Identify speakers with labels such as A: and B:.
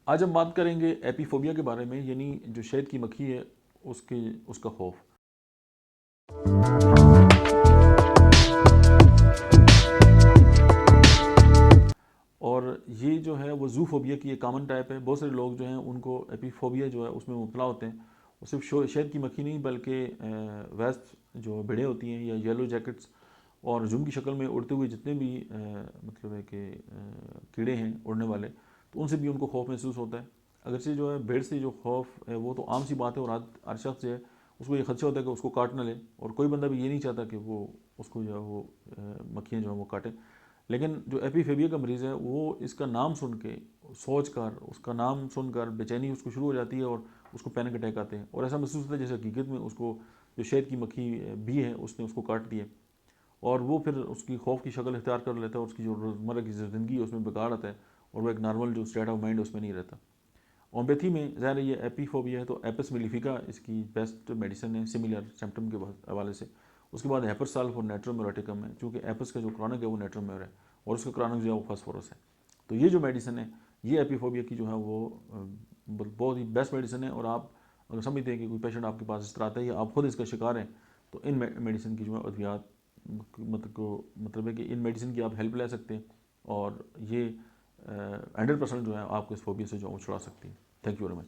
A: आज हम बात करेंगे एपीफोबिया के बारे में, यानी जो शहद की मक्खी है उसका खौफ। और ये जो है वो ज़ूफोबिया की एक कॉमन टाइप है। बहुत सारे लोग जो हैं उनको एपीफोबिया जो है उसमें मुब्तला होते हैं। वो सिर्फ शहद की मक्खी नहीं बल्कि वेस्ट जो भेड़ें होती हैं या येलो जैकेट्स और जुम की शक्ल में उड़ते हुए जितने भी मतलब है कि कीड़े हैं उड़ने वाले, तो उनसे भी उनको खौफ महसूस होता है। अगरचे जो है भेड़ से जो खौफ है वो तो आम सी बात है, और हर शख्स जो है उसको ये खदशा होता है कि उसको काट ना ले, और कोई बंदा भी ये नहीं चाहता कि वो उसको जो है वो मक्खियाँ जो है वो काटें। लेकिन जो एपीफेबिया का मरीज़ है वो इसका नाम सुन के सोच कर, उसका नाम सुनकर बेचैनी उसको शुरू हो जाती है और उसको पैनिक अटैक आते हैं, और ऐसा महसूस होता है जैसे हकीकत में उसको जो शहद की मक्खी भी है उसने उसको काट दिया, और वो फिर उसकी खौफ की शक्ल इख्तियार कर लेता है, और उसकी जो रोज़मर्रा की ज़िंदगी है उसमें बिगाड़ आता है, और वो एक नॉर्मल जो स्टेट ऑफ माइंड उसमें नहीं रहता। होम्योपैथी में ज़ाहिर ये एपीफोबिया है तो एपिस मेलिफिका इसकी बेस्ट मेडिसिन है सिमिलर सिम्टम के हवाले से। उसके बाद हेपर साल्फ और नेट्रोमेरोटिकम है, चूँकि एपिस का जो क्रॉनिक है वो नेट्रोमेर है और उसका क्रॉनिक जो है वो फास्फोरस है। तो ये जो मेडिसिन है ये एपीफोबिया की जो है वो बहुत ही बेस्ट मेडिसिन है। और आप अगर समझते हैं कि कोई पेशेंट आपके पास इस तरह आता है या आप खुद इसका शिकार हैं, तो इन मेडिसिन की जो है अद्वियात मतलब है कि इन मेडिसिन की आप हेल्प ले सकते हैं, और ये 100% जो है आपको इस फोबिया से जो है वो छुड़ा सकती है। Thank you very much.